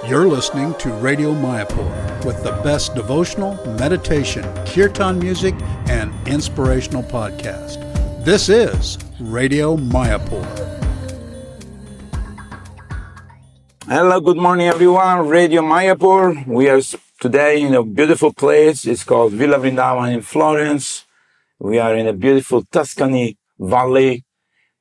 You're listening to Radio Mayapur with the best devotional, meditation, kirtan music, and inspirational podcast. This is Radio Mayapur. Hello, good morning everyone. Radio Mayapur. We are today in a beautiful place. It's called Villa Vrindavan in Florence. We are in a beautiful Tuscany valley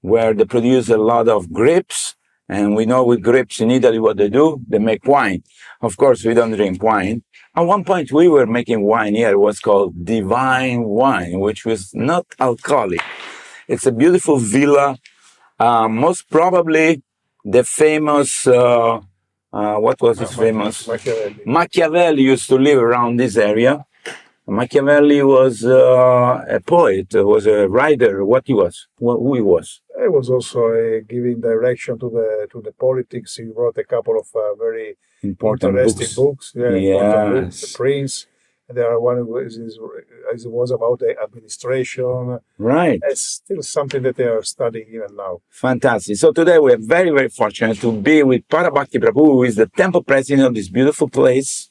where they produce a lot of grapes. And we know with grapes in Italy what they do, they make wine. Of course, we don't drink wine. At one point, we were making wine here. It was called divine wine, which was not alcoholic. It's a beautiful villa. Most probably the famous, what was his famous? Machiavelli used to live around this area. Machiavelli was a poet, was a writer. Who he was? He was also giving direction to the politics. He wrote a couple of very Important interesting books. Important books. Yes. The Prince. And there are one who was about the administration. Right. It's still something that they are studying even now. Fantastic. So today we are very, very fortunate to be with Parabhakti Prabhu, who is the temple president of this beautiful place,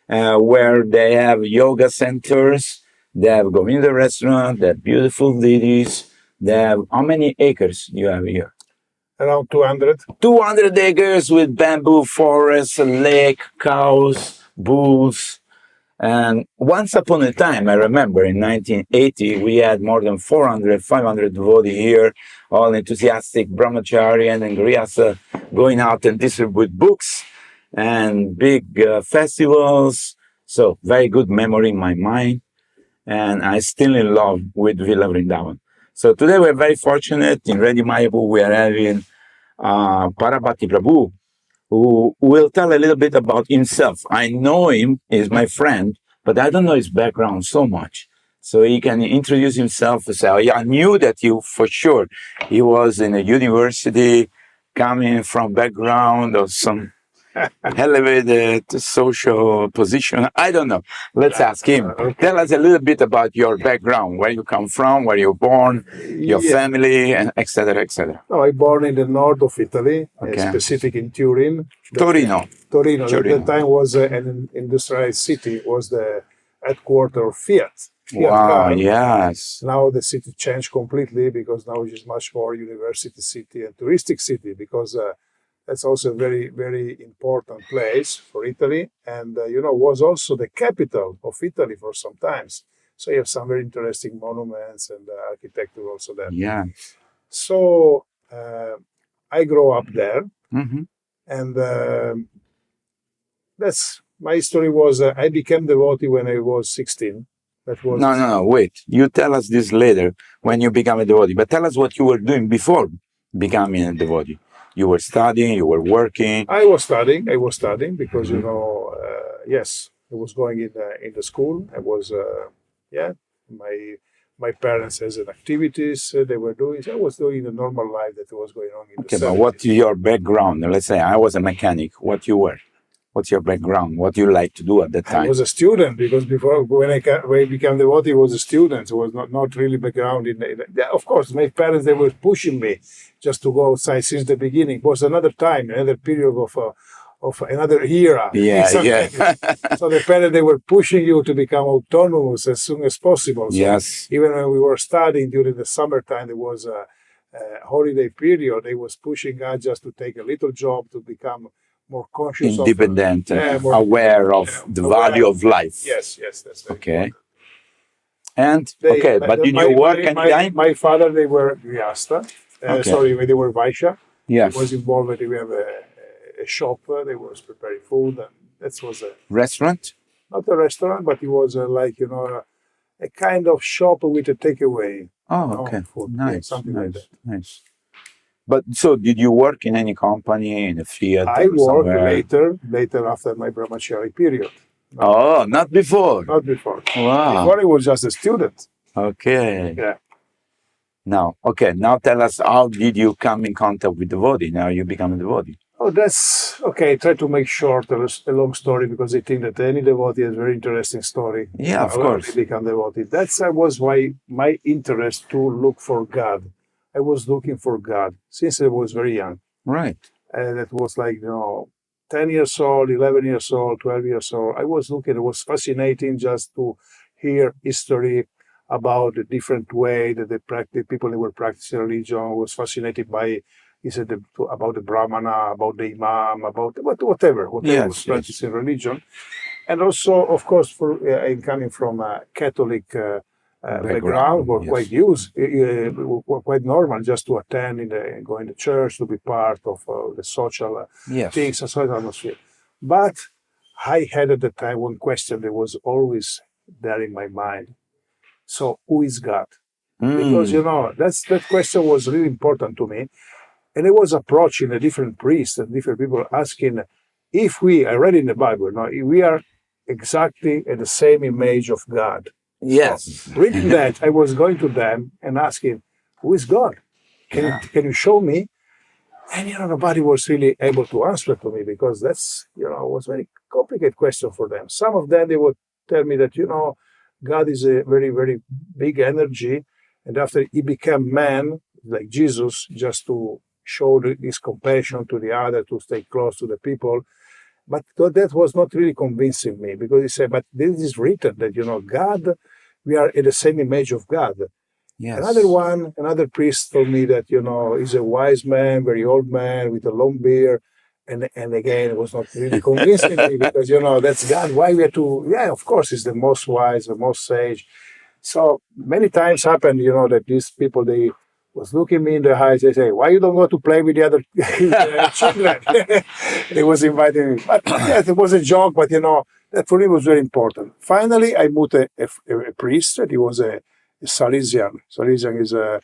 where they have yoga centers, they have Govinda restaurant, they have beautiful deities. They have, how many acres do you have here? Around 200. 200 acres with bamboo forests, a lake, cows, bulls. And once upon a time, I remember in 1980, we had more than 400, 500 devotees here, all enthusiastic brahmachari and grihasta going out and distribute books and big festivals. So very good memory in my mind. And I'm still in love with Villa Vrindavan. So today we're very fortunate in Radio Mayapur. We are having Parabhakti Prabhu, who will tell a little bit about himself. I know him, he's my friend, but I don't know his background so much. So he can introduce himself and say, oh, yeah, I knew that you for sure. He was in a university, coming from background of some elevated social position. I don't know. Let's ask him. Tell us a little bit about your background, where you come from, where you're born, your family, and etc., etc. No, I was born in the north of Italy, specific in Turin. Torino. Torino. At that time was an industrialized city. It was the headquarters of Fiat. Wow, car. yes. Now the city changed completely because now it is much more university city and touristic city because that's also a very, very important place for Italy. And, was also the capital of Italy for some times. So you have some very interesting monuments and architecture also there. Yeah. So I grew up there. Mm-hmm. And that's my story was I became devotee when I was 16. That was No, wait. You tell us this later when you become a devotee. But tell us what you were doing before becoming a devotee. You were studying, you were working. I was studying because, yes, I was going in the school. I was, my parents has an activities they were doing. So I was doing the normal life that was going on in the 70s. But what's your background? Let's say I was a mechanic. What you were? What's your background? What you like to do at that time? I was a student because before when I became devotee, I was a student. So it was not really background in. Of course, my parents they were pushing me just to go outside since the beginning. It was another time, another period of another era. Yeah. So the parents they were pushing you to become autonomous as soon as possible. So yes. Even when we were studying during the summertime, there was a holiday period. They was pushing us just to take a little job to become more conscious, independent, aware of the value of life. Yes, that's very okay. And but did you work anytime? My father, they were grihasta. They were Vaishya. Yes. Was involved. We have a shop. They was preparing food, and that was a restaurant. Not a restaurant, but it was a kind of shop with a takeaway. Oh, okay. Food. Nice, something nice, like that. Nice. But so, did you work in any company, in a Fiat? I worked later after my brahmachari period. Not before. Not before. Wow. Before I was just a student. Okay. Yeah. Now tell us, how did you come in contact with devotee? Now you become a devotee. Oh, that's okay. I try to make short a long story because I think that any devotee has a very interesting story. Yeah, of course. How they become devotee. That was why my interest to look for God. I was looking for God since I was very young. Right. And it was like, 10 years old, 11 years old, 12 years old, I was looking, it was fascinating just to hear history about the different way that people that were practicing religion. I was fascinated by, he said, about the Brahmana, about the Imam, about whatever was practicing religion. And also, of course, I'm coming from a Catholic background, were quite used, were quite normal just to attend, going to church, to be part of the social things, the social atmosphere. But I had at the time one question that was always there in my mind. So, who is God? Because, that question was really important to me. And I was approaching a different priest and different people asking if I read in the Bible, if we are exactly in the same image of God. Yes. So, reading that, I was going to them and asking, who is God? Can you show me? And, nobody was really able to answer to me because that's, was a very complicated question for them. Some of them, they would tell me that, God is a very, very big energy. And after he became man, like Jesus, just to show his compassion to the other, to stay close to the people. But that was not really convincing me because he said, but this is written that, God, we are in the same image of God. Yes. Another priest told me that, he's a wise man, very old man with a long beard. And again, it was not really convincing me because, that's God. Why we have to, of course, he's the most wise, the most sage. So many times happened, that these people, they was looking me in the eyes, they say, why you don't go to play with the other children? They was inviting me. But yes, it was a joke, but, that for me was very important. Finally, I met a priest, he was a Salesian. Salesian is a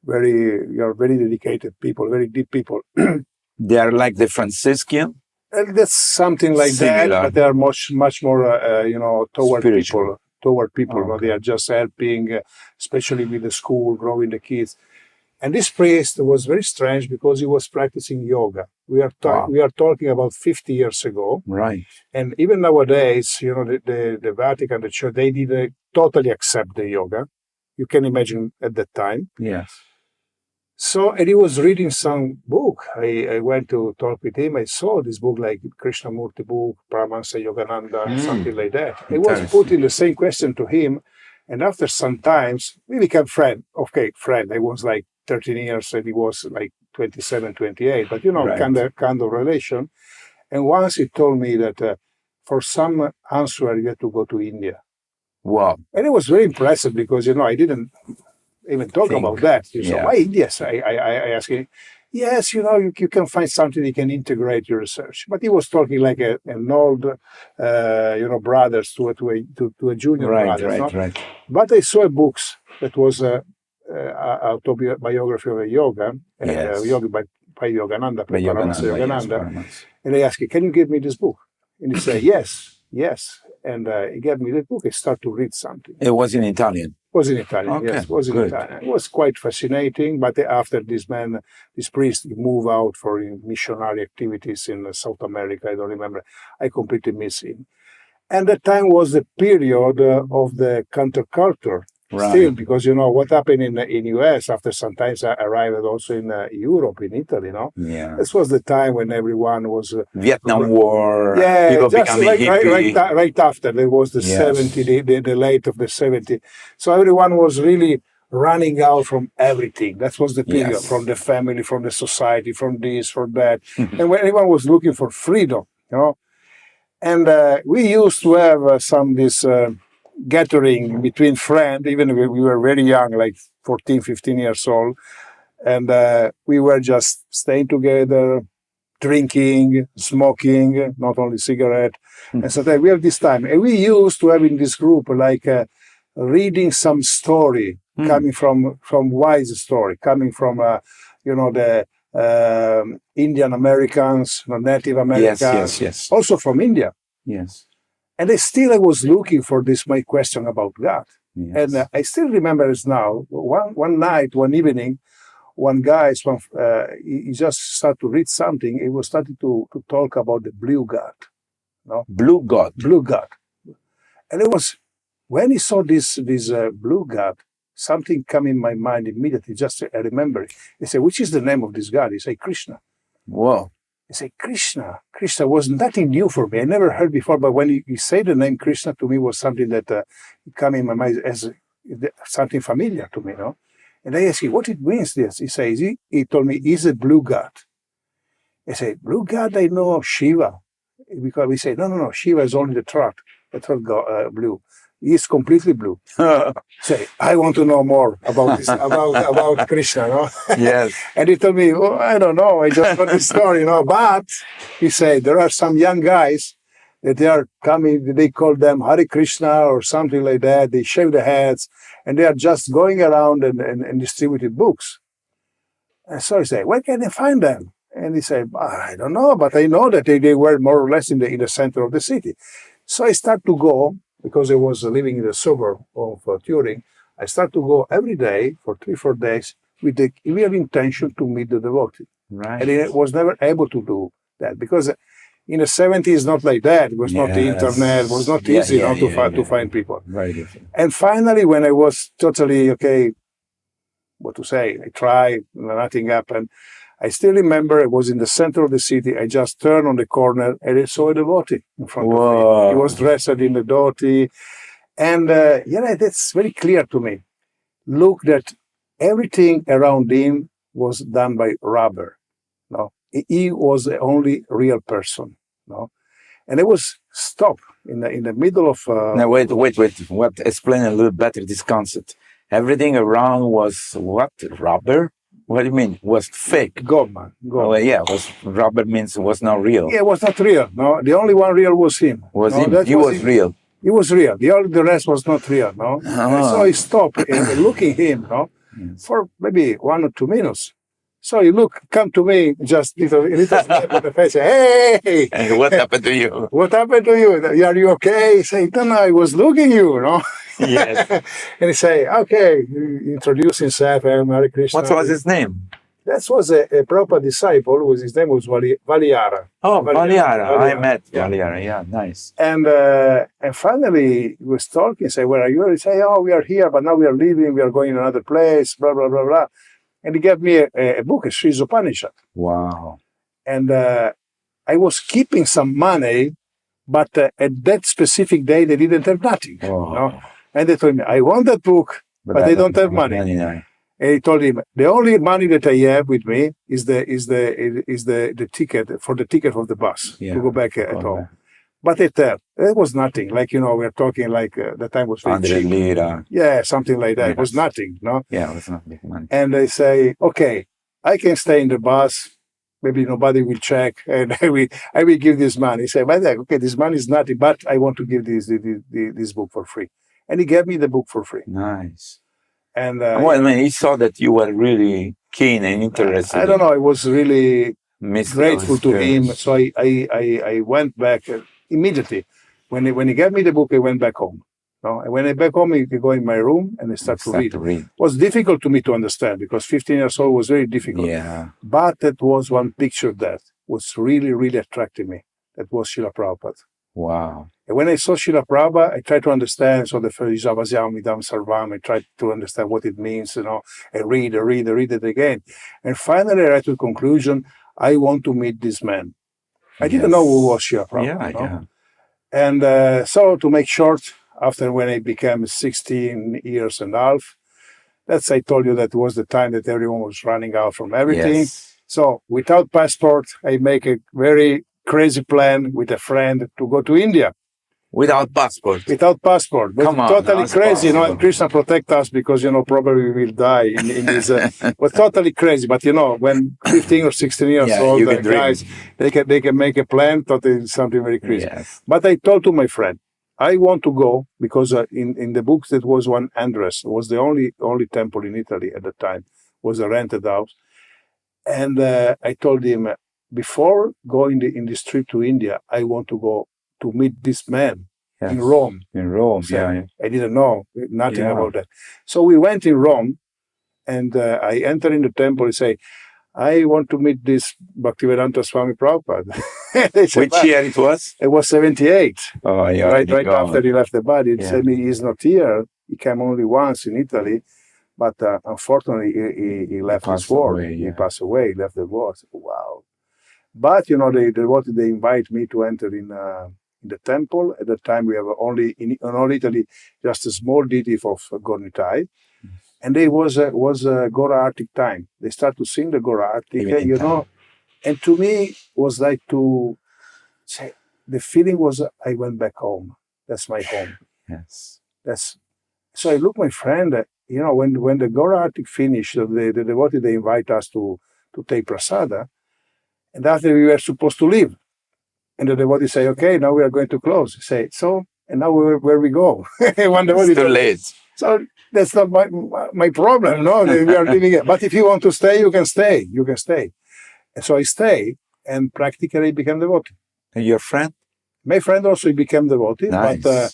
very dedicated people, very deep people. They are like the Franciscan? And that's something like that, but they are much more, toward spiritual. People. Okay. They are just helping, especially with the school, growing the kids. And this priest was very strange because he was practicing yoga. We are talking about 50 years ago. Right. And even nowadays, the Vatican, the Church, they didn't totally accept the yoga. You can imagine at that time. Yes. So, and he was reading some book. I went to talk with him. I saw this book like Krishnamurti book, Paramahansa Yogananda, something like that. I was putting the same question to him. And after some times, we became friends. Okay, friend. I was like 13 years and he was like 27, 28. But, kind of relation. And once he told me that for some answer, you have to go to India. Wow. And it was very impressive because, I didn't even talk about that. So why India? So I asked him, yes, you can find something you can integrate your research. But he was talking like an old, brothers to a junior brother. Right. But I saw books that was autobiography of a yoga, yoga by Yogananda, Paramahansa Yogananda. And I asked him, can you give me this book? And he said, yes. And he gave me the book. I started to read something. It was in Italian. Was in Italian, okay, yes. Was in good. Italian. It was quite fascinating, but after this priest moved out for missionary activities in South America, I don't remember, I completely missed him. And that time was the period of the counterculture. Right. Still, because what happened in US after sometimes I arrived also in Europe, in Italy, Yeah. This was the time when everyone was Vietnam War. Yeah, people just becoming hippie. right after there was the 70s, the late of the 70s. So everyone was really running out from everything. That was the period, from the family, from the society, from this, from that, and when everyone was looking for freedom, And we used to have this gathering between friends, even if we were very young, like 14, 15 years old. And we were just staying together, drinking, smoking, not only cigarette. And so we have this time. And we used to have in this group like reading some story coming from wise story, coming from, the Indian Americans, Native Americans, yes. also from India. Yes. And I was looking for my question about God. Yes. And I still remember it now. One night, one evening, one guy, he just started to read something. He was starting to talk about the blue God. Blue God. Blue God. And it was, when he saw this blue God, something came in my mind immediately. Just I remember it. He said, which is the name of this God? He said, Krishna. Whoa. He said, Krishna. Krishna was nothing new for me. I never heard before, but when he said the name Krishna to me was something that came in my mind as something familiar to me, And I asked him, what it means this? He says, he told me, he's a blue god. I said, blue god, I know Shiva. Because we say, no, Shiva is only the throat god, blue. He's completely blue. Say, I want to know more about this, about Krishna, Yes. And he told me, I don't know, I just got this story, But he said, there are some young guys that they are coming, they call them Hare Krishna or something like that. They shave their heads and they are just going around and distributing books. And so I say, where can I find them? And he said, I don't know, but I know that they were more or less in the center of the city. So I start to go, because I was living in the suburb of Turin, I start to go every day for 3-4 days with the real intention to meet the devotee. Right. And I was never able to do that because in the 70s, not like that. It was not the internet. It was not easy to find people. Very different. And finally, when I was totally, what to say, I tried, nothing happened. I still remember I was in the center of the city. I just turned on the corner and I saw a devotee in front of me. He was dressed in the dhoti. And, that's very clear to me. Look that everything around him was done by rubber. He was the only real person. And I was stopped in the middle of... Now, wait. What? Explain a little better this concept. Everything around was what? Rubber? What do you mean? Was fake? Goldman. Oh, was rubber means it was not real. Yeah, it was not real. No, the only one real was him. He was real. He was real. The rest was not real. So I stopped looking at him. For maybe 1 or 2 minutes. So he come to me, just little slap on the face. Hey! And what happened to you? What happened to you? Are you okay? He said, no, I was looking at you, Yes. And he said, okay, he introduced himself, Hare Krishna. What was his name? That was a proper disciple. His name was Valiara. Oh, Valiara. I met Valiara. Yeah, nice. And finally, he was talking. He said, where are you? He said, we are here, but now we are leaving. We are going to another place, blah, blah, blah, blah. And he gave me a book, a Sri Upanishad. Wow. And I was keeping some money, but at that specific day, they didn't have nothing. And they told me, I want that book, but they don't have money. And he told him, the only money that I have with me is the ticket for the bus to go back at home. But it was nothing. We're talking the time was very cheap. Lira. Yeah, something like that. Yes. It was nothing, Yeah, it was not big money. And they say, okay, I can stay in the bus. Maybe nobody will check, and I will give this money. He said, okay, this money is nothing, but I want to give this book for free. And he gave me the book for free. Nice. And he saw that you were really keen and interested. I don't know. I was really grateful to him. So I went back immediately. When he gave me the book, I went back home. And when I back home, I go in my room and I start to read. It was difficult to me to understand because 15 years old was very difficult. Yeah. But that was one picture that was really, really attracting me. That was Srila Prabhupada. Wow. And when I saw Srila Prabhupada, I tried to understand. So the first Javasyam Idam Sarvam, I tried to understand what it means, I read it again. And finally, I arrived to the conclusion, I want to meet this man. I didn't know who was Srila Prabhupada. Yeah. And so to make short, after when I became 16 years and a half, I told you that was the time that everyone was running out from everything. Yes. So without passport, I make a very crazy plan with a friend to go to India. Without passport? Without passport. But totally crazy, and Krishna protect us because, probably we will die in this. But totally crazy. But, when 15 or 16 years old guys, they can make a plan, totally something very crazy. Yes. But I told to my friend, I want to go because in the books that was one Andres, was the only temple in Italy at the time, was a rented house. And I told him, before going in this trip to India, I want to go to meet this man in Rome. In Rome, so I didn't know nothing about that. So we went in Rome, and I entered in the temple and say, I want to meet this Bhaktivedanta Swami Prabhupada. Which year it was? It was 78. Oh, yeah. Right after he left the body. He said, he's not here. He came only once in Italy. But unfortunately, he left his world. He passed away. He left the world. Wow. But they invite me to enter in the temple. At that time, we have only in all Italy just a small deity of Gornitai, and it was Gora Arctic time. They start to sing the Gora Arctic, Evening time. and to me was like to say the feeling was I went back home. That's my home. Yes. So I look my friend. When the Gora Arctic finished, the devotee they invite us to take prasada, and after we were supposed to leave. And the devotee say, okay, now we are going to close. Say, so, and now where we go? One devotee It's too late. So that's not my problem, no? We are living it. But if you want to stay, you can stay. You can stay. And so I stay and practically became devotee. And your friend? My friend also became devotee, Nice. but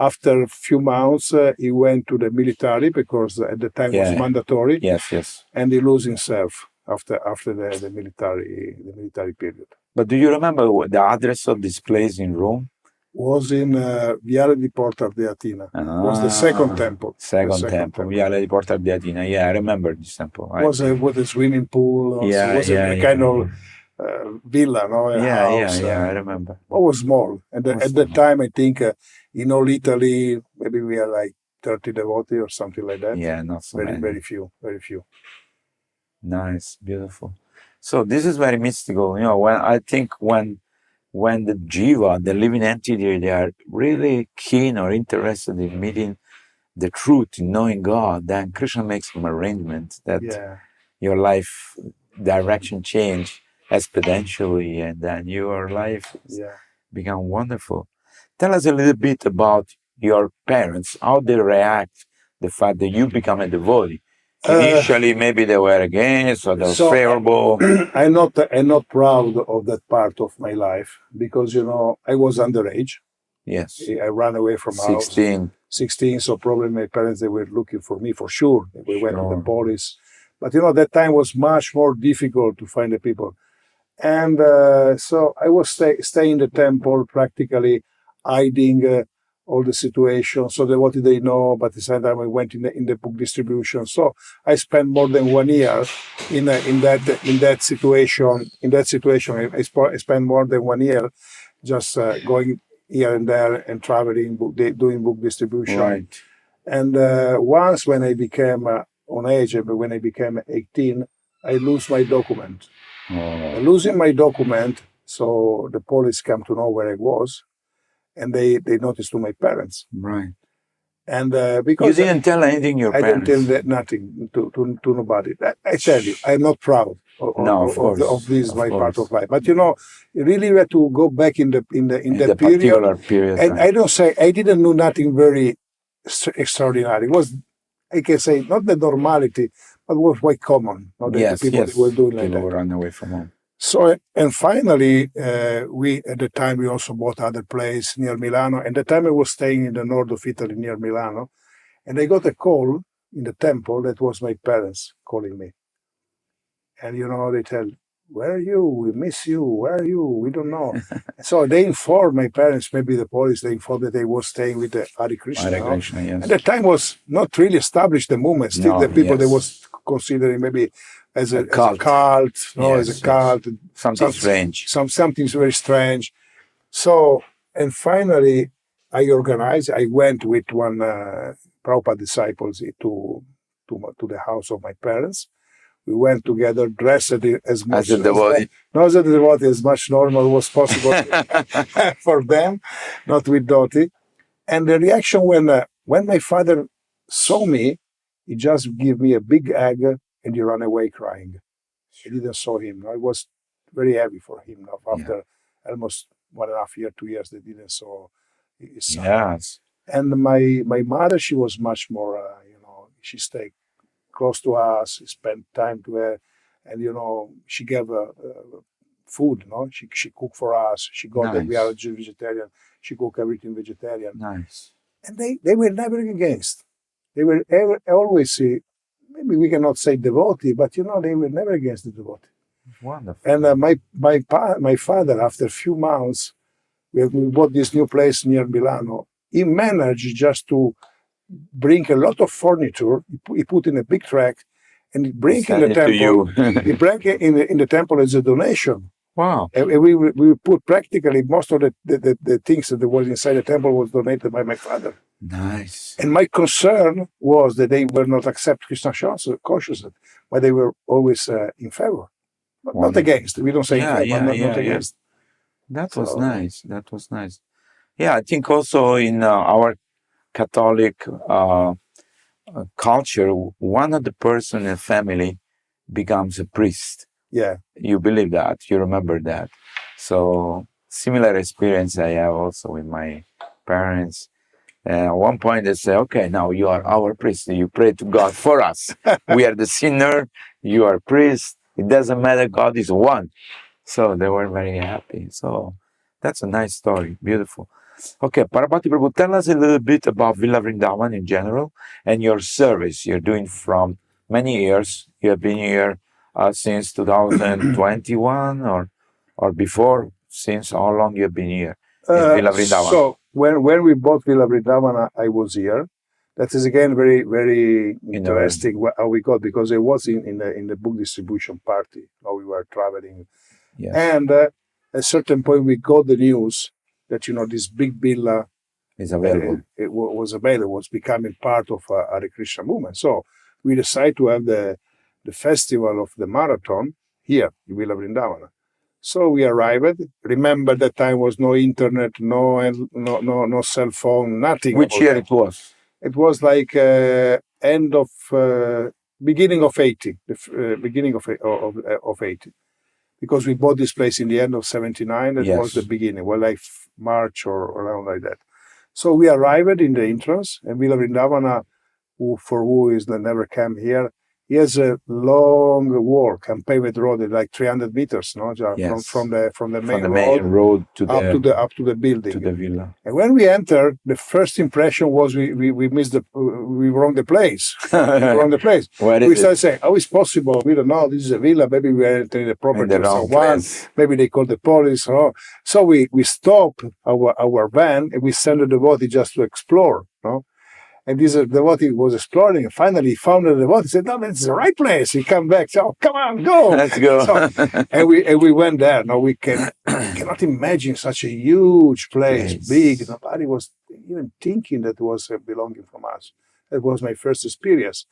after a few months, he went to the military because at the time it was mandatory. Yes. And he lose himself after the military period. But do you remember the address of this place in Rome? Was in Viale di Porta Ardeatina. Was the second temple. Second temple, Viale di Porta Ardeatina. Yeah, I remember this temple. Was with a swimming pool. Was a kind of villa, no? House, I remember. It was small. And at that time, I think in all Italy, maybe we are like 30 devotees or something like that. Yeah, not so many. Very few. Nice, beautiful. So this is very mystical. When the jiva, the living entity, they are really keen or interested in meeting the truth, in knowing God, then Krishna makes some arrangements that your life direction change exponentially, and then your life become wonderful. Tell us a little bit about your parents, how they react the fact that you become a devotee. Initially, maybe they were against, or they were favorable. I'm not proud of that part of my life because I was underage. Yes, I ran away from 16. house. 16. So probably my parents they were looking for me for sure. We went to the police, but that time was much more difficult to find the people, and so I was staying in the temple practically hiding. All the situation, so what did they know? But at the same time, I went in the book distribution. So I spent more than 1 year in that situation. In that situation, I spent more than 1 year just going here and there and traveling, doing book distribution. Right. And once when I became on age, when I became 18, I lose my document. Losing my document, so the police came to know where I was. And they noticed to my parents. Right. And because you didn't tell anything your parents. I didn't tell nothing to nobody. I tell you, I'm not proud of this my part of life. But you really had to go back in that period. And I don't say I didn't know nothing very extraordinary. It was, I can say, not the normality, but it was quite common. The people were doing like that. People were running away from home. So, and finally, we, at the time, we also bought other place near Milano. And at the time I was staying in the north of Italy near Milano. And I got a call in the temple that was my parents calling me. And, they tell, where are you? We miss you. Where are you? We don't know. So they informed my parents, maybe the police, they informed that they were staying with the Hare Krishna. Hare Krishna, yes. And the time was not really established, the movement. Still the people they was considering maybe as a cult, as a cult. Something strange. Something very strange. So, and finally, I went with one Prabhupada disciples to the house of my parents. We went together, dressed as much as a devotee. Not as a devotee, as much normal was possible for them, not with dhoti. And the reaction when my father saw me, he just gave me a big hug and he ran away crying. I didn't saw him. It was very heavy for him. After almost 1.5 years, 2 years, they didn't saw his son. Yes. And my mother, she was much more, she stayed close to us, spent time to her, and she gave food. She cooked for us. She got that we are vegetarian. She cooked everything vegetarian. Nice. And they were never against. They were always, maybe we cannot say devotee, but they were never against the devotee. Wonderful. And my father, after a few months, we bought this new place near Milano. He managed just to bring a lot of furniture. He put in a big truck, and he bring in the temple. He bring it in the temple as a donation. Wow. And we put practically most of the things that was inside the temple was donated by my father. Nice. And my concern was that they were not accept Krishna consciousness, but they were always in favor, not against. We don't say in favor, not against. That was nice. That was nice. Yeah, I think also in our Catholic culture, one of the person in the family becomes a priest. Yeah. You believe that, you remember that. So similar experience I have also with my parents. At one point they say, okay, now you are our priest. You pray to God for us. We are the sinner. You are priest. It doesn't matter. God is one. So they were very happy. So that's a nice story. Beautiful. Okay, Parabhakti Prabhu, tell us a little bit about Villa Vrindavan in general and your service you're doing from many years. You have been here since 2021 or before. Since how long you have been here in Villa Vrindavan? So when we bought Villa Vrindavan, I was here. That is again very very interesting how we got, because it was in the book distribution party. How we were traveling, and at a certain point we got the news that this big villa is available. It was available. Was becoming part of Hare Krishna movement. So we decided to have the festival of the marathon here in Villa Vrindavan. So we arrived. Remember, that time was no internet, no cell phone, nothing. Which year it was? It was like beginning of 80, beginning of 80, because we bought this place in the end of 79. That was the beginning, well, like March or around like that. So we arrived in the entrance, and Villa Vrindavana, who is never came here, he has a long walk and paved road, like 300 meters, from the main road to up to the building, to the villa. And when we entered, the first impression was we missed we wrong the place. Wrong the place. We started saying, "How is possible? We don't know. This is a villa. Maybe we are entering the property of someone. Maybe they called the police." So we stopped our van and we sent the devotee just to explore. And this devotee was exploring, and finally he found the devotee. He said, "No, it's the right place." He came back. So, come on, go. Let's go. and we went there. Now we cannot imagine such a huge place, big. Nobody was even thinking that was belonging from us. That was my first experience.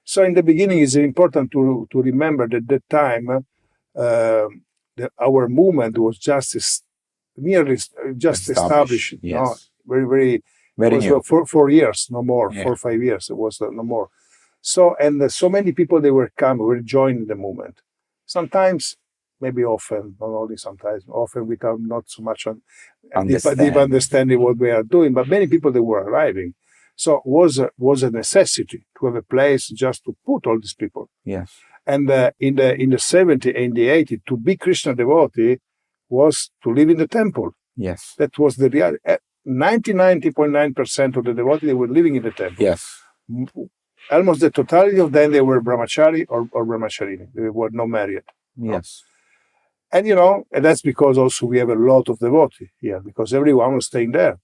So in the beginning, it's important to remember that at that time, our movement was just established. Yes. Very new. For 4 years, no more. 4 or 5 years, it was no more. So, and so many people, they were joining the movement. Sometimes, maybe often, not only sometimes, often without not so much deep understanding what we are doing, but many people, they were arriving. So it was a necessity to have a place just to put all these people. Yes. And in the 70s and the 80s, to be Krishna devotee was to live in the temple. Yes. That was the reality. 90.9% of the devotees, they were living in the temple. Yes. Almost the totality of them, they were brahmachari or brahmacharini. They were not married. Yes. And and that's because also we have a lot of devotees here, because everyone was staying there.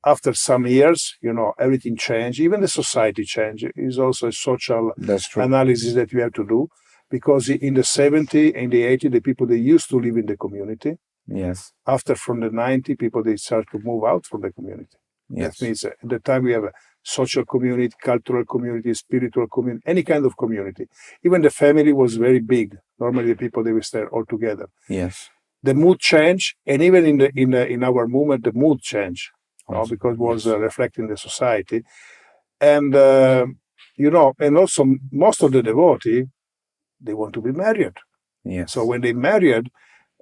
After some years, everything changed. Even the society changed. It's also a social analysis that we have to do, because in the 70s and the 80s, the people, they used to live in the community. Yes. After from the 90s, people, they start to move out from the community. Yes. That means at the time we have a social community, cultural community, spiritual community, any kind of community. Even the family was very big. Normally the people, they will stay all together. Yes. The mood changed, and even in our movement, the mood changed, because it was reflecting the society. And, and also most of the devotees, they want to be married. Yes. So when they married,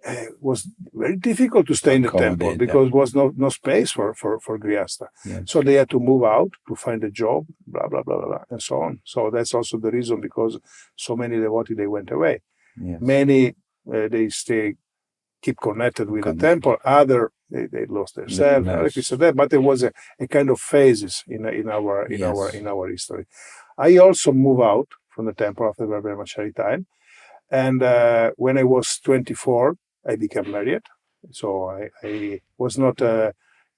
it was very difficult to stay in the temple, because there was no space for Grihastha. Yes. So they had to move out to find a job, blah, blah, blah, blah, and so on. So that's also the reason, because so many devotees, they went away. Yes. Many, they keep connected with the temple. Other, they lost themselves. But there was a kind of phases in our history. I also moved out from the temple after the brahmachari time. And when I was 24, I became married. So I was not,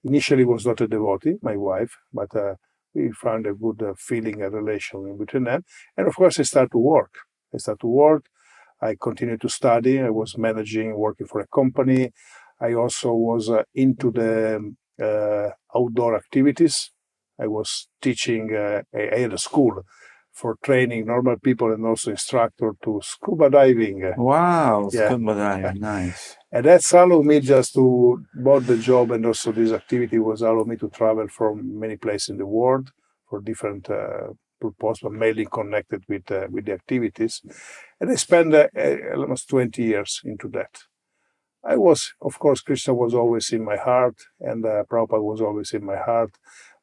initially was not a devotee, my wife, but we found a good feeling, a relation in between them. And of course, I started to work. I continued to study. I was working for a company. I also was into the outdoor activities. I was teaching, I had a school for training normal people and also instructor to scuba diving. Wow, Yeah. scuba diving, nice. And that's allowed me just to, both the job and also this activity was allowed me to travel from many places in the world for different purposes, but mainly connected with the activities. And I spent almost 20 years into that. I was, of course, Krishna was always in my heart, and Prabhupada was always in my heart.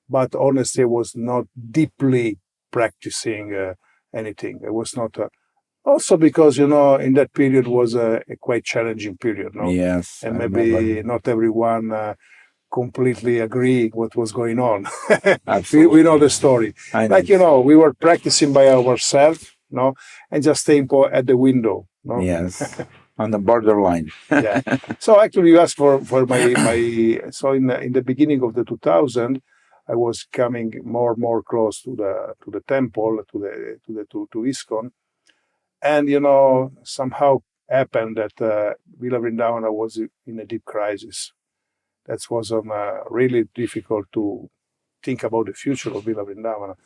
But honestly, I was not deeply practicing anything. I was not. Also because, in that period was a quite challenging period, no? Yes, And I maybe remember. not everyone completely agree what was going on. Absolutely. We know the story. I know. Like, we were practicing by ourselves, no? And just staying at the window, no? Yes, on the borderline. Yeah. So actually, you asked for so in the beginning of the 2000, I was coming more and more close to the temple, to iskcon, and somehow happened that Villa Vrindavana was in a deep crisis. That was really difficult to think about the future of Villa Vrindavana.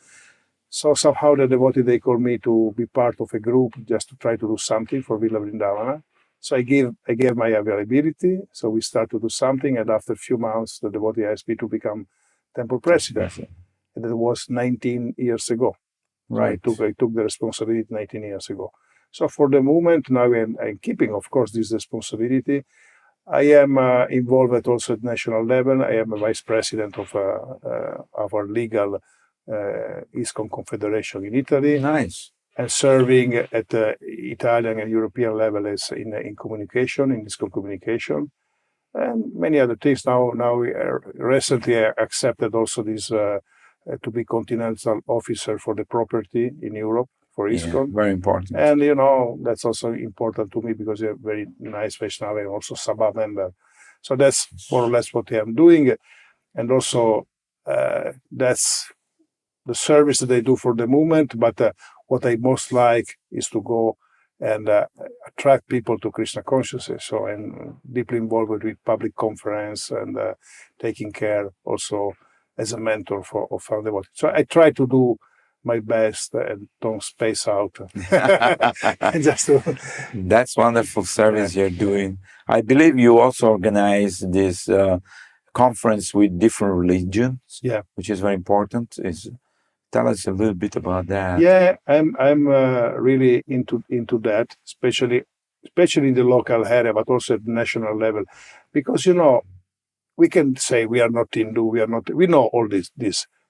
So somehow the devotee, they called me to be part of a group just to try to do something for Villa Vrindavana. So I gave my availability. So we started to do something, and after a few months, the devotee asked me to become temple president, and that was 19 years ago. Right. So I took the responsibility 19 years ago. So for the moment, now I'm keeping, of course, this responsibility. I am involved also at national level. I am a vice president of our legal iskcon confederation in Italy. Nice. And serving at the Italian and European level as in communication, in iskcon communication, and many other things. Now we recently accepted also this to be continental officer for the property in Europe for iskcon. Yeah, very important. And that's also important to me because you're a very nice Vaishnava and also Sabha member. So that's more or less what I am doing, and also that's the service that I do for the movement. But what I most like is to go and attract people to Krishna consciousness. So I'm deeply involved with public conference and taking care also as a mentor of our devotees. So I try to do my best and don't space out. That's wonderful service you're doing. I believe you also organize this conference with different religions, which is very important. Tell us a little bit about that. Yeah, I'm really into that, especially in the local area, but also at the national level, because we can say we are not Hindu, we know all this,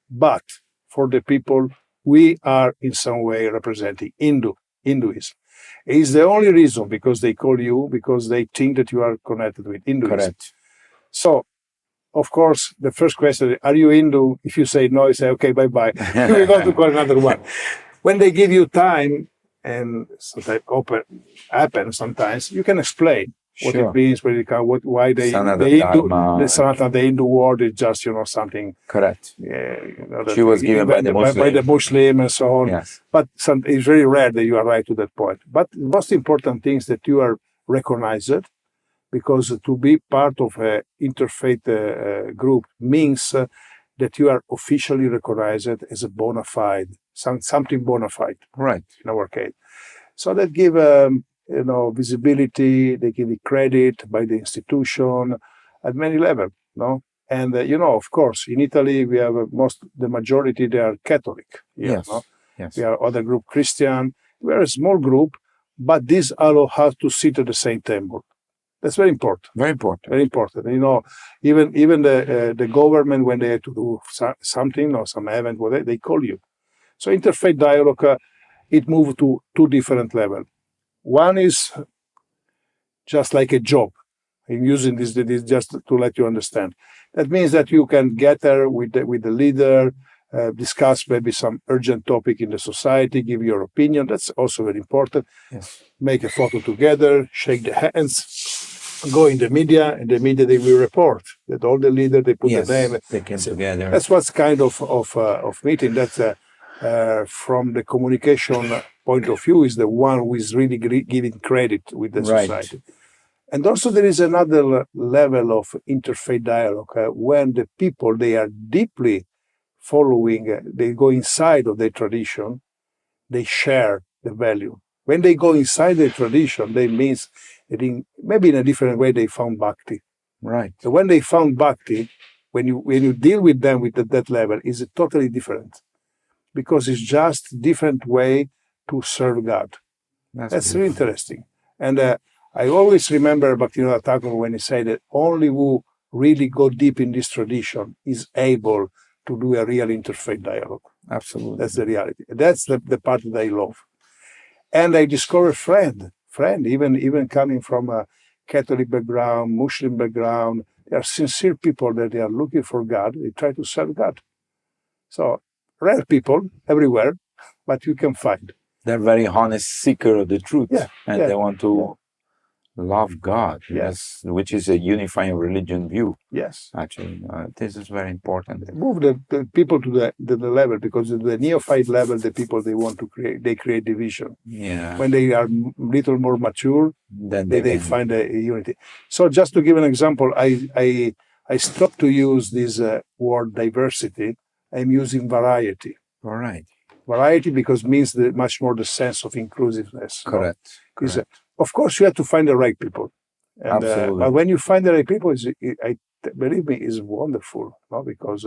but for the people, we are in some way representing Hinduism. It's the only reason because they call you, because they think that you are connected with Hinduism. Correct. So, of course, the first question, are you Hindu? If you say no, you say, okay, bye-bye. We're going to call another one. When they give you time, and sometimes happens sometimes, you can explain what it means, where it comes, why the Hindu word is just, something. Correct. That she was given by the Muslim. By the Muslim and so on. Yes. But it's very rare that you arrive to that point. But the most important thing is that you are recognized, because to be part of an interfaith group means that you are officially recognized as a bona fide, something bona fide. Right. In our case. So that give visibility, they give you credit by the institution at many levels, no? And of course, in Italy we have the majority they are Catholic. Yes. No? Yes. We are other group Christian. We are a small group, but this allows us to sit at the same table. That's very important. Very important. Very important. Even the government, when they have to do something or some event, they call you. So interfaith dialogue, it moved to two different levels. One is just like a job. I'm using this just to let you understand. That means that you can gather with the leader, discuss maybe some urgent topic in the society, give your opinion. That's also very important. Yes. Make a photo together, shake the hands, go in the media, and the media, they will report that all the leaders, they put the name. They came together. That's what's kind of meeting. That's from the communication point of view is the one who is really giving credit with the Right. society. And also there is another level of interfaith dialogue when the people, they are deeply following, they go inside of their tradition, they share the value. When they go inside the tradition, they means that maybe in a different way they found bhakti. Right. So when they found bhakti, when you deal with them with that level, is totally different, because it's just different way to serve God. That's really interesting. And I always remember Bhaktivinoda Thakur when he said that only who really go deep in this tradition is able to do a real interfaith dialogue. Absolutely. That's the reality. That's the part that I love. And I discovered friend, even coming from a Catholic background, Muslim background. They are sincere people that they are looking for God. They try to serve God. So rare people everywhere, but you can find. They're very honest seeker of the truth, and they want to love God, Yes, which is a unifying religion view. Yes. Actually, this is very important. Move the people to the level, because the neophyte level, the people they want to create, they create division. Yeah. When they are little more mature, Then they find a unity. So just to give an example, I stopped to use this word diversity. I'm using variety. All right. Variety, because means much more the sense of inclusiveness. Correct. Of course, you have to find the right people. And, Absolutely. but when you find the right people, believe me, is wonderful. No? Because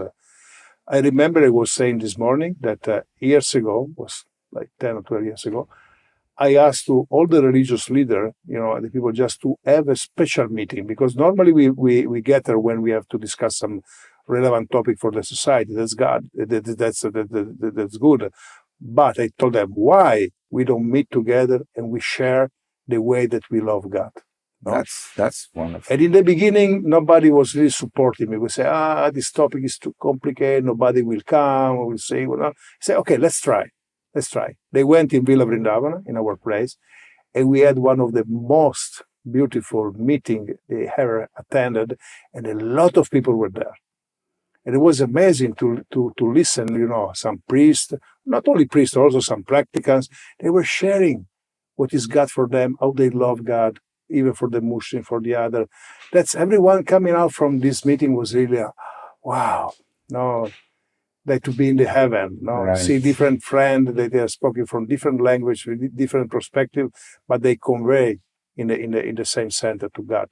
I remember I was saying this morning that years ago, was like 10 or 12 years ago, I asked to all the religious leaders, the people, just to have a special meeting, because normally we gather when we have to discuss some relevant topic for the society. That's God. That's good. But I told them why we don't meet together and we share the way that we love God. No? That's wonderful. And in the beginning, nobody was really supporting me. We say, this topic is too complicated. Nobody will come. We'll say, well, no. I say, okay, let's try. They went in Villa Vrindavana, in our place, and we had one of the most beautiful meetings they ever attended, and a lot of people were there. And it was amazing to listen, some priests, not only priests, also some practicants. They were sharing what is God for them, how they love God, even for the Muslim, for the other. That's everyone coming out from this meeting was really, wow, like to be in the heaven, Right. See different friends, they are speaking from different language, with different perspective, but they convey in the same center to God.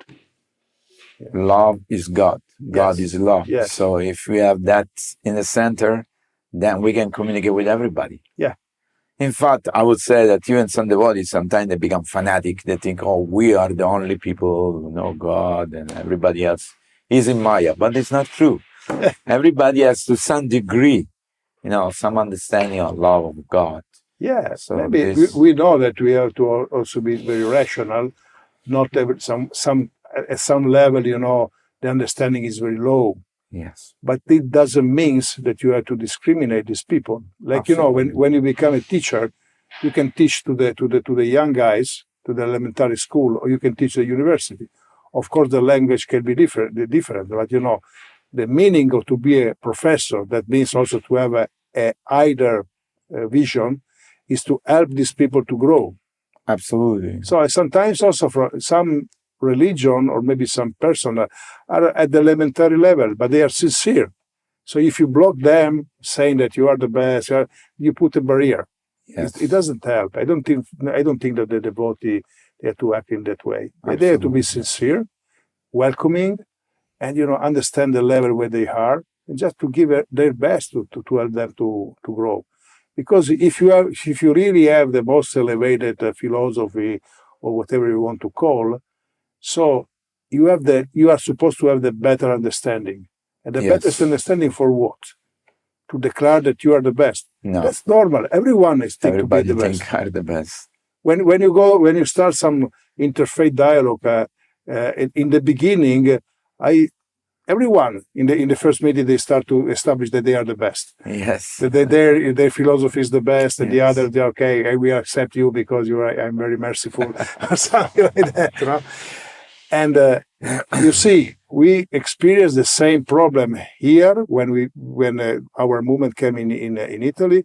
Yeah. Love is God. God is love. Yes. So if we have that in the center, then we can communicate with everybody. Yeah. In fact, I would say that even some devotees, sometimes they become fanatic. They think, we are the only people who know God and everybody else is in Maya. But it's not true. Everybody has to some degree, some understanding of love of God. Yeah, so maybe we know that we have to also be very rational. Not at some level, the understanding is very low. Yes. But it doesn't mean that you have to discriminate these people. Like, when you become a teacher, you can teach to the young guys, to the elementary school, or you can teach the university. Of course, the language can be different, but the meaning of to be a professor, that means also to have a higher vision, is to help these people to grow. Absolutely. So sometimes also for some religion or maybe some person are at the elementary level, but they are sincere. So if you block them saying that you are the best, you put a barrier. Yes. It doesn't help. I don't think that the devotee, they have to act in that way. Absolutely. They have to be sincere, welcoming, and understand the level where they are, and just to give their best to help them to grow. Because if you really have the most elevated philosophy or whatever you want to call, so you are supposed to have the better understanding, and the better understanding for what? To declare that you are the best. No, that's normal. Everyone is thinking to be the best. Everybody are the best. When you start some interfaith dialogue in the beginning, everyone in the first meeting, they start to establish that they are the best. Yes. That their philosophy is the best, and the other, they're okay, we accept you because I'm very merciful, or something like that. And you see, we experienced the same problem here when our movement came in Italy.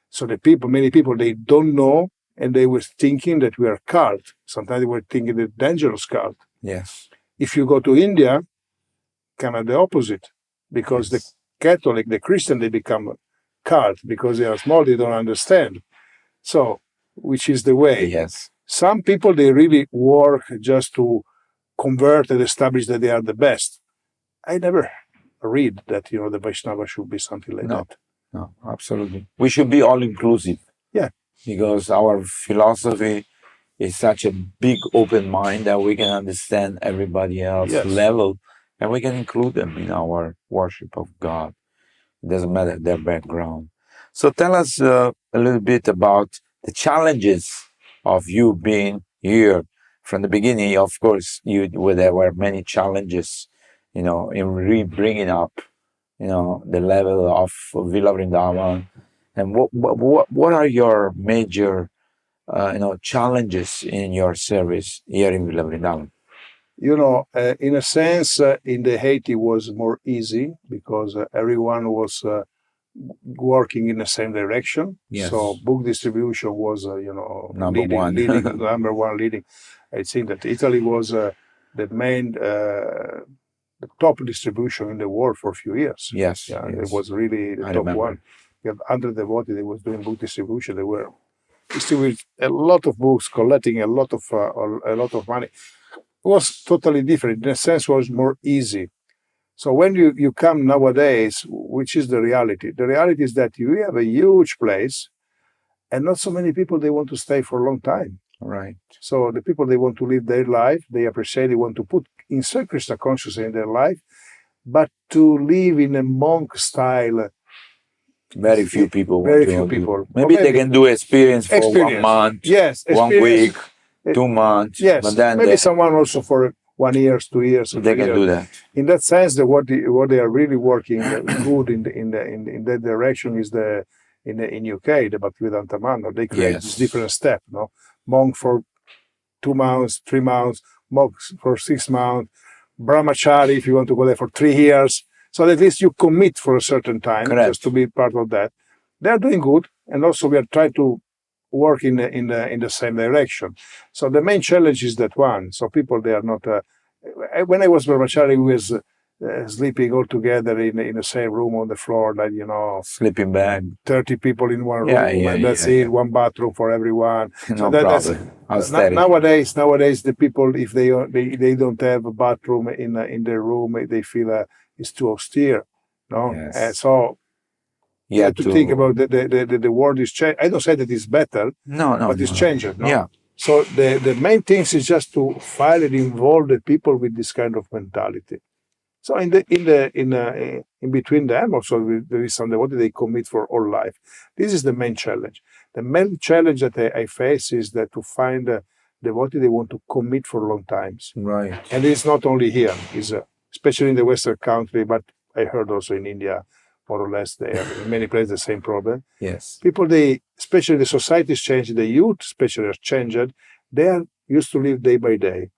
So many people, they don't know and they were thinking that we are cult. Sometimes they were thinking that dangerous cult. Yes. If you go to India, kind of the opposite, because the Catholic, the Christian, they become cult because they are small, they don't understand. So, which is the way. Yes. Some people, they really work just to convert and establish that they are the best. I never read that, the Vaishnava should be something like that. No, absolutely. We should be all inclusive. Yeah. Because our philosophy is such a big open mind that we can understand everybody else's level and we can include them in our worship of God. It doesn't matter their background. So tell us a little bit about the challenges of you being here from the beginning. Of course, there were many challenges, in bringing up, the level of Villa Vrindavan. And what are your major, challenges in your service here in Villa Vrindavan? In a sense, in the Haiti was more easy because everyone was working in the same direction. Yes. So book distribution was, Number one. number one leading. I think that Italy was the main, the top distribution in the world for a few years. Yes. Yeah, it was really the top one. You have 100 devotees, they was doing book distribution. They were distributing a lot of books, collecting a lot of money. It was totally different. In a sense, it was more easy. So when you come nowadays, which is the reality? The reality is that you have a huge place and not so many people, they want to stay for a long time. Right. So the people, they want to live their life. They appreciate, they want to insert Krishna consciousness in their life, but to live in a monk style. Very few people. Maybe they can do experience for 1 month. Yes. 1 week, 2 months. Yes. But then maybe someone also for 1 year, 2 years. They can do that. In that sense, what they are really working good in that direction is in UK, the Bhaktivedanta Manor. They create this different step. Monk for 2 months, 3 months, monks for 6 months, brahmachari if you want to go there for 3 years. So at least you commit for a certain time just to be part of that. They are doing good, and also we are trying to work in the same direction. So the main challenge is that one. So people, they are not. When I was brahmachari, we was sleeping all together in the same room on the floor, like sleeping bag, 30 people in one room, and that's it. One bathroom for everyone. No problem. Nowadays, the people, if they don't have a bathroom in their room, they feel it's too austere. Yes. And so you have to think about the world is changing. I don't say that it's better, but it's changing. Yeah. So the main thing is just to finally involve the people with this kind of mentality. So in between them also there is some devotee they commit for all life. This is the main challenge. The main challenge that I face is that to find a devotee they want to commit for long times. Right. And it's not only here. It's especially in the Western country, but I heard also in India, more or less, they have in many places the same problem. Yes. People, especially the society is changing, the youth especially are changed. They are used to live day by day.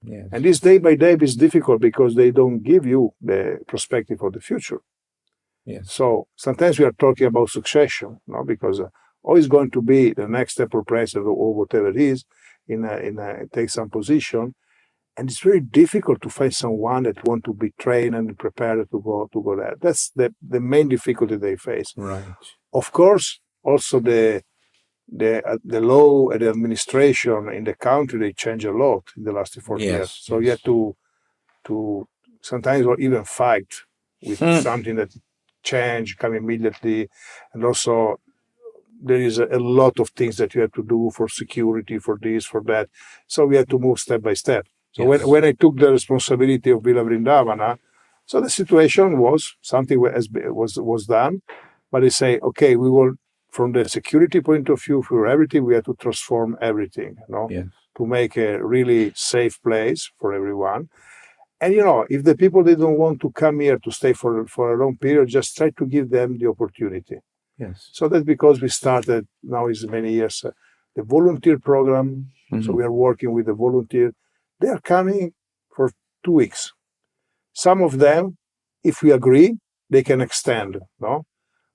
Yes. And this day by day is difficult because they don't give you the perspective of the future. Yes. So sometimes we are talking about succession, because always going to be the next step or president or whatever it is, take some position. And it's very difficult to find someone that want to be trained and prepared to go there. That's the main difficulty they face. Right. Of course, also the law and the administration in the country, they change a lot in the last 4 years. So you have to sometimes or even fight with something that change, come immediately. And also there is a lot of things that you have to do for security, for this, for that. So we have to move step by step. So when I took the responsibility of Villa Vrindavana, so the situation was something was done, but they say, okay, we will, from the security point of view, for everything, we have to transform everything, to make a really safe place for everyone. And if the people they don't want to come here to stay for a long period, just try to give them the opportunity. Yes. So that's because we started now is many years the volunteer program. Mm-hmm. So we are working with the volunteer. They are coming for 2 weeks. Some of them, if we agree, they can extend, no?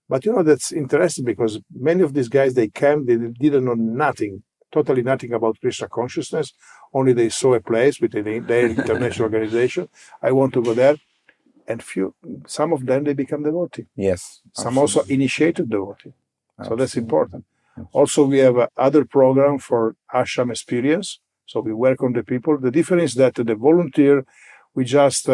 But that's interesting because many of these guys, they came, they didn't know nothing totally nothing about Krishna consciousness. Only they saw a place within their international organization. I want to go there. And some of them, they become devotee. Yes. Some also Absolutely. initiated devotee. So that's Absolutely. important. Also, we have other program for ashram experience. So we welcome the people. The difference is that the volunteer, we just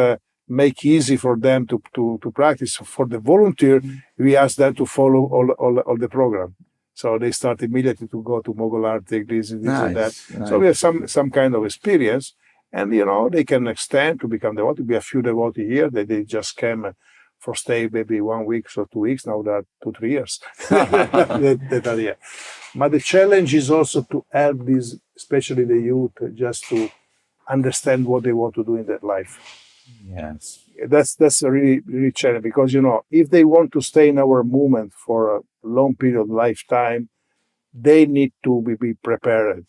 make easy for them to practice. For the volunteer, we ask them to follow all the program. So they start immediately to go to Mogul art, take this and that. Nice. So we have some kind of experience. And, they can extend to become devotee. We have few devotees here that they just came for stay maybe 1 week or 2 weeks. Now there are 2-3 years that are here. But the challenge is also to help these, especially the youth, just to understand what they want to do in their life. Yes. That's a really, really challenge because, if they want to stay in our movement for a long period of lifetime, they need to be prepared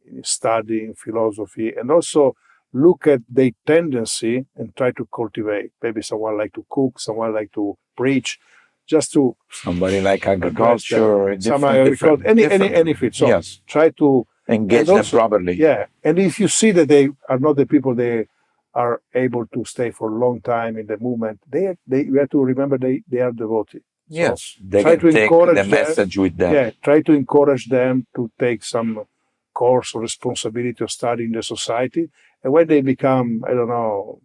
in studying philosophy and also look at their tendency and try to cultivate. Maybe someone like to cook, someone like to preach, just to somebody like agriculture, any field. So yes. Try to engage them properly. Yeah, and if you see that they are not the people they are able to stay for a long time in the movement, you have to remember they are devoted. Yes, they can take the message with them. Yeah, try to encourage them to take some course or responsibility of studying the society. And when they become, I don't know,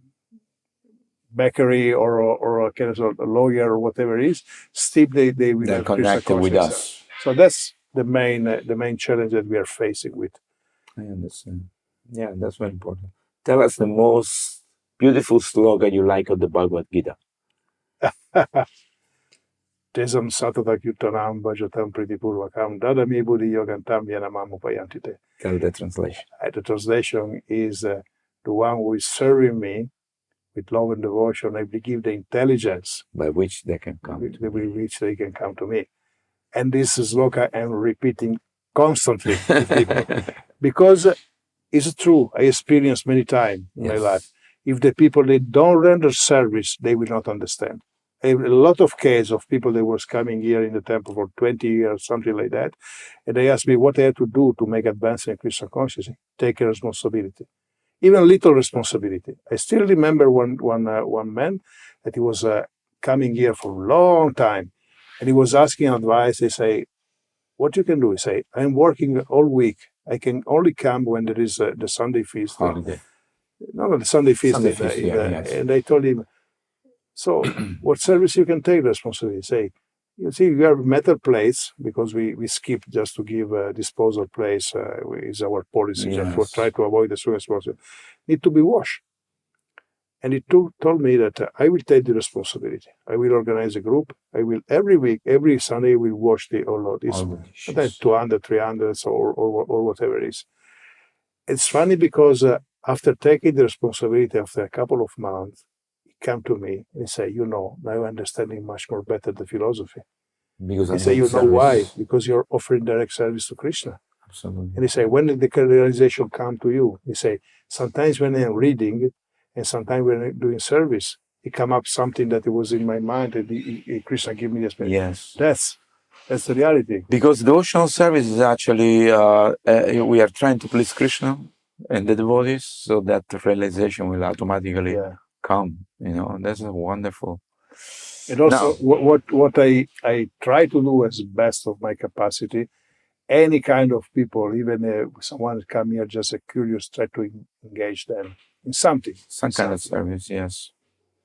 bakery or a kind of a lawyer or whatever it is, still they will They're connected with us. So that's the main challenge that we are facing with. I understand. Yeah, that's very important. Tell us the most beautiful slogan you like of the Bhagavad Gita. Tesam satata kirtanam bhajatam pritipurvakam dadami buddhi yogantam yanamam upayantite. Tell the translation. The translation is the one who is serving me with love and devotion, I will give the intelligence by which they can come. Which they can come to me. And this sloka I'm repeating constantly with people because it's true. I experienced many times in my life. If the people they don't render service, they will not understand. I have a lot of cases of people that was coming here in the temple for 20 years, something like that, and they asked me what I had to do to make advance in Krishna consciousness. Take a responsibility. Even little responsibility. I still remember one man that he was coming here for a long time, and he was asking advice. They say, "What you can do?" He say, "I'm working all week. I can only come when there is the Sunday feast." Holiday. No, the Sunday feast. Yes. And I told him, "So, what service you can take responsibility?" Say, you see, we have metal plates because we skip just to give a disposal place is our policy. Just to try to avoid as soon as possible. Need to be washed. And he told me that I will take the responsibility. I will organize a group. I will every week, every Sunday, we'll wash all of this. Sometimes 200, 300, or whatever it is. It's funny because after taking the responsibility after a couple of months, come to me and say, now I'm understanding much more better the philosophy. Because I say, why? Because you're offering direct service to Krishna. Absolutely. And he say, when did the realization come to you? He say, sometimes when I'm reading and sometimes when I'm doing service, it come up something that was in my mind and Krishna gave me the experience. Yes. That's the reality. Because devotional service is actually, we are trying to please Krishna and the devotees so that the realization will automatically come. That's wonderful. And also, what I try to do as best of my capacity, any kind of people, even someone come here just curious, try to engage them in something. Some kind of service, yes.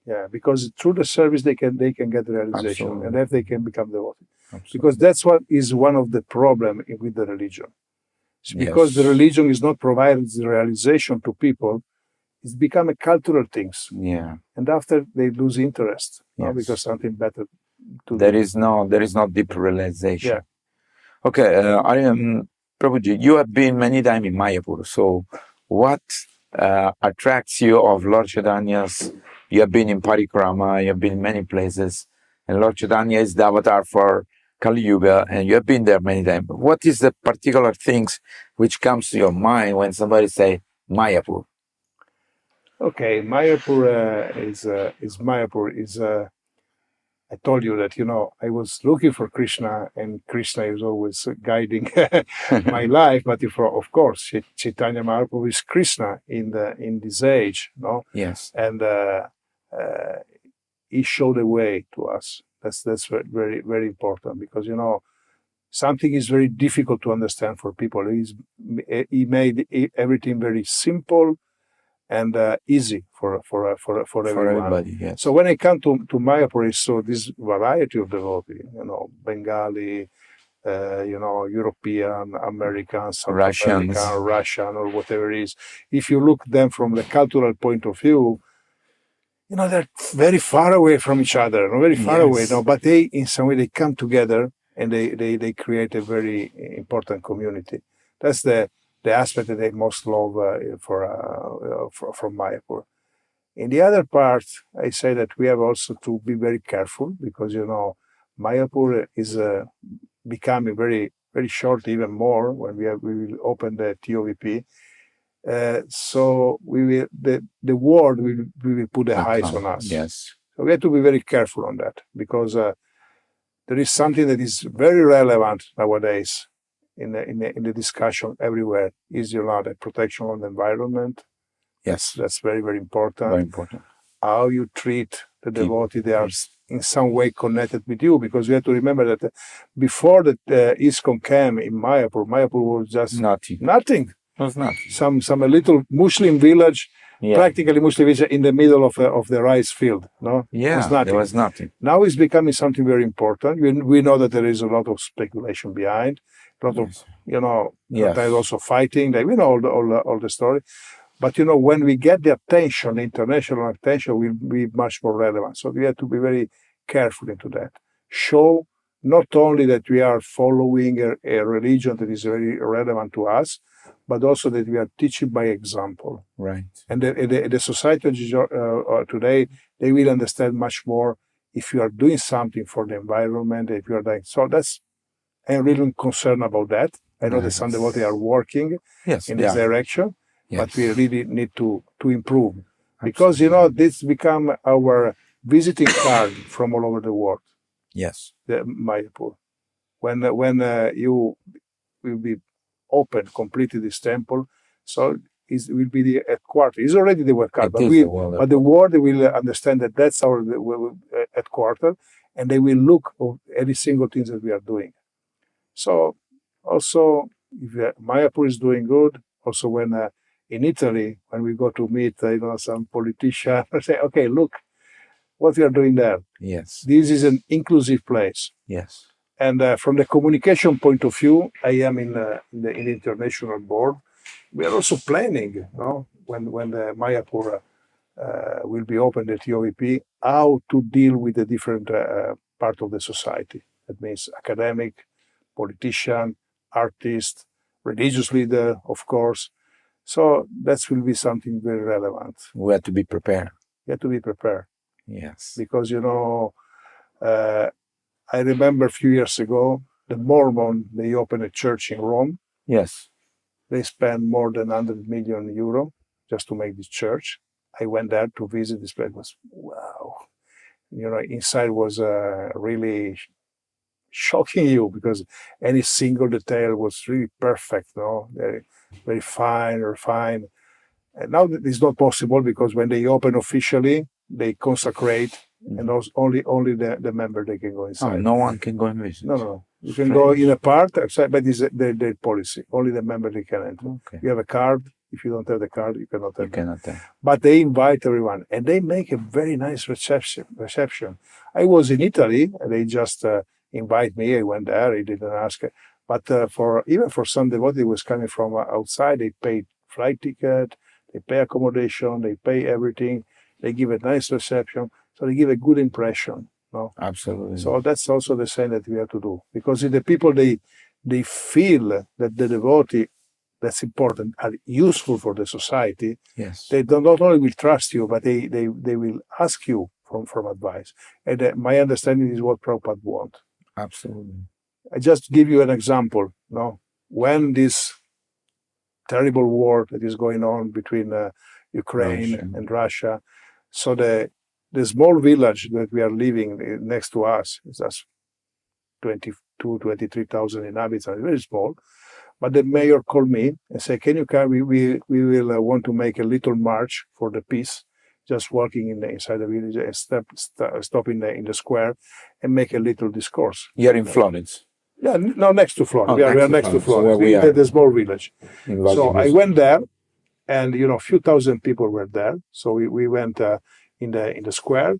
Yeah, because through the service they can get the realization, Absolutely. and then they can become devoted. Because that's what is one of the problem with the religion. It's because the religion is not providing the realization to people. It's become a cultural things. Yeah. And after they lose interest, because something better to there is no deep realization. Yeah. Okay, Prabhuji, you have been many times in Mayapur. So what attracts you of Lord Chaitanya's? You have been in Parikrama, you have been in many places, and Lord Chaitanya is the avatar for Kali Yuga, and you have been there many times. What is the particular things which comes to your mind when somebody say Mayapur? Okay, Mayapur is Mayapur is I told you that, I was looking for Krishna, and Krishna is always guiding my life. But of course, Chaitanya Mahaprabhu is Krishna in this age, Yes. and he showed the way to us. That's very, very important, because something is very difficult to understand for people. He made everything very simple and easy for everyone. Everybody, yes. So when I come to Mayapur, I saw this variety of devotee, Bengali, European, American, South Russians. American, Russian, or whatever it is. If you look them from the cultural point of view, they're very far away from each other, very far away. But they, in some way, they come together and they create a very important community. That's the aspect that I most love from Mayapur. In the other part, I say that we have also to be very careful, because Mayapur is becoming very, very short, even more when we will open the TOVP. So the world will put the eyes on us. Yes. So we have to be very careful on that, because there is something that is very relevant nowadays in the discussion everywhere. Is the protection of the environment. Yes. That's very, very important. Very important. How you treat the devotee, they are in some way connected with you, because we have to remember that before the iskcon came in Mayapur was just nothing. It was nothing. Some a little Muslim village, practically Muslim village in the middle of the rice field. No, Yeah, there was nothing. Now it's becoming something very important. We know that there is a lot of speculation behind, a lot of sometimes also fighting. We know all the story. But when we get the attention, international attention, will be much more relevant. So we have to be very careful into that. Show not only that we are following a religion that is very relevant to us, but also that we are teaching by example. Right. And the society today, they will understand much more if you are doing something for the environment, if you are doing. So I'm really concerned about that. I know that some devotees are working in this direction, but we really need to improve. Because, this become our visiting card from all over the world. Yes. The Mayapur. When you will be open completely this temple, so it will be the headquarters. It's already the headquarters, but the world will understand that that's our headquarters, and they will look at every single thing that we are doing. So also, if Mayapur is doing good, also when in Italy, when we go to meet some politician, I say, okay, look what we are doing there. Yes. This is an inclusive place. Yes. And from the communication point of view, I am in the international board. We are also planning, when the Mayapur will be open, the TOVP, how to deal with the different part of the society. That means academic, politician, artist, religious leader, of course. So that will be something very relevant. We have to be prepared. You have to be prepared. Yes. Because, I remember a few years ago, the Mormon, they opened a church in Rome. Yes. They spent more than 100 million euro just to make this church. I went there to visit this place. It was, wow. Inside was really shocking you, because any single detail was really perfect, very, very fine, refined. And now that is not possible, because when they open officially, they consecrate, and only the member they can go inside. Oh, no one can go and visit. No. You can go in a part outside, but it's their policy. Only the member they can enter. Okay. You have a card. If you don't have the card, you cannot enter. You cannot enter. But they invite everyone, and they make a very nice reception. I was in Italy, and they just invite me. I went there. I didn't ask. But even for some devotee who was coming from outside, they paid flight ticket, they pay accommodation, they pay everything. They give a nice reception, so they give a good impression. No? Absolutely. So that's also the same that we have to do, because if the people they feel that the devotee that's important are useful for the society, yes, they not only will trust you, but they will ask you from advice. And my understanding is what Prabhupada want. Absolutely. I just give you an example. When this terrible war that is going on between Ukraine and Russia, so the the small village that we are living next to us is just 22, 23,000 inhabitants, very small. But the mayor called me and said, "Can you come? We will want to make a little march for the peace, just walking inside the village and stop in the square and make a little discourse." You're in Florence. Yeah, no, next to Florence. Oh, we are next to Florence. So we are the small village. So I Valdivia. went there, and a few thousand people were there. So we went in the square,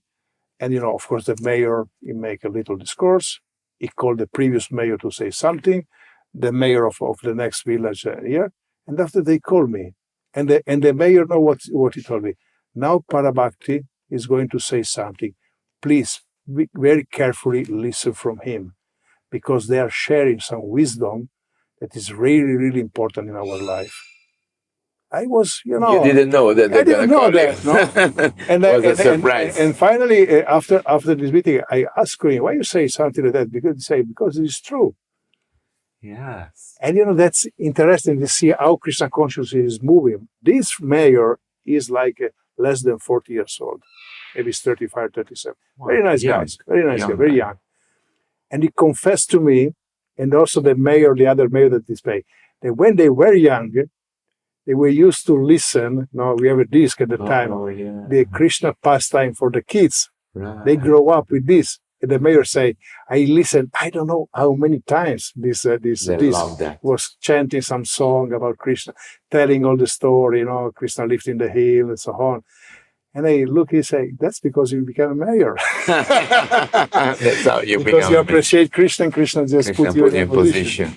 and of course, the mayor he make a little discourse. He called the previous mayor to say something, the mayor of the next village here, and after they called me, and the mayor know what he told me. Now Parabhakti is going to say something. Please, very carefully listen from him, because they are sharing some wisdom that is really, really important in our life. I was, You didn't know that I didn't know that. No? And it was a surprise. And finally, after this meeting, I asked him, "Why you say something like that?" Because it is true. Yes. And that's interesting to see how Krishna consciousness is moving. This mayor is like less than 40 years old, maybe he's 35, 37. Wow. Very nice Young. guys, very nice Young guy, very guy. young. And he confessed to me, and also the other mayor that displayed, that when they were young, they were used to listen. Now we have a disc at the time, Yeah. the Krishna pastime for the kids. Right. They grow up with this. And the mayor say, I listened, I don't know how many times this love that. was chanting some song about Krishna, telling all the story, Krishna lifting the hill and so on. And I look and say, that's because you became a mayor. That's how you Because become you appreciate Krishna, and Krishna just Krishna put you in a position.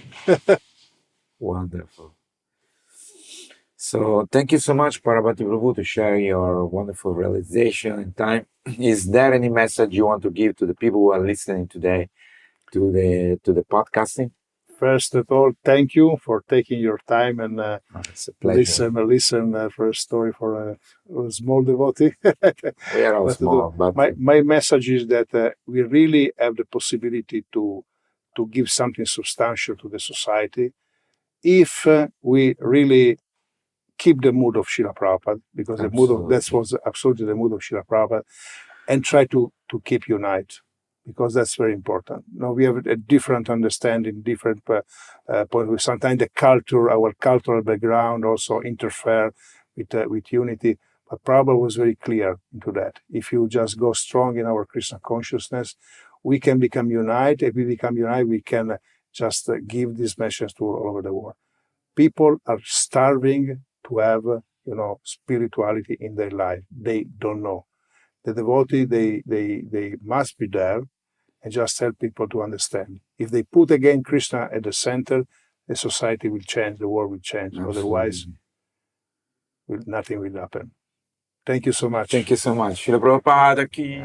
Wonderful. So thank you so much, Parabhakti Prabhu, to share your wonderful realization and time. Is there any message you want to give to the people who are listening today to the podcasting? First of all, thank you for taking your time and It's a pleasure. listen for a story for a small devotee. We are all small, but my message is that we really have the possibility to give something substantial to the society if we really keep the mood of Srila Prabhupada, because that was absolutely the mood of Srila Prabhupada, and try to keep unite, because that's very important. Now we have a different understanding, different point. Sometimes our cultural background also interfere with unity. But Prabhupada was very clear into that. If you just go strong in our Krishna consciousness, we can become united. If we become united, we can just give this message to all over the world. People are starving to have, spirituality in their life. They don't know. The devotee, they must be there and just help people to understand. If they put again Krishna at the center, the society will change, the world will change. Absolutely. Otherwise, nothing will happen. Thank you so much. Thank you so much. Srila Prabhupada ki.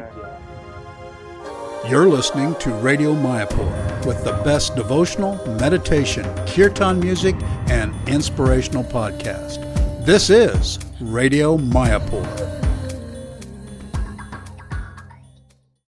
You're listening to Radio Mayapur with the best devotional, meditation, kirtan music, and inspirational podcast. This is Radio Mayapur.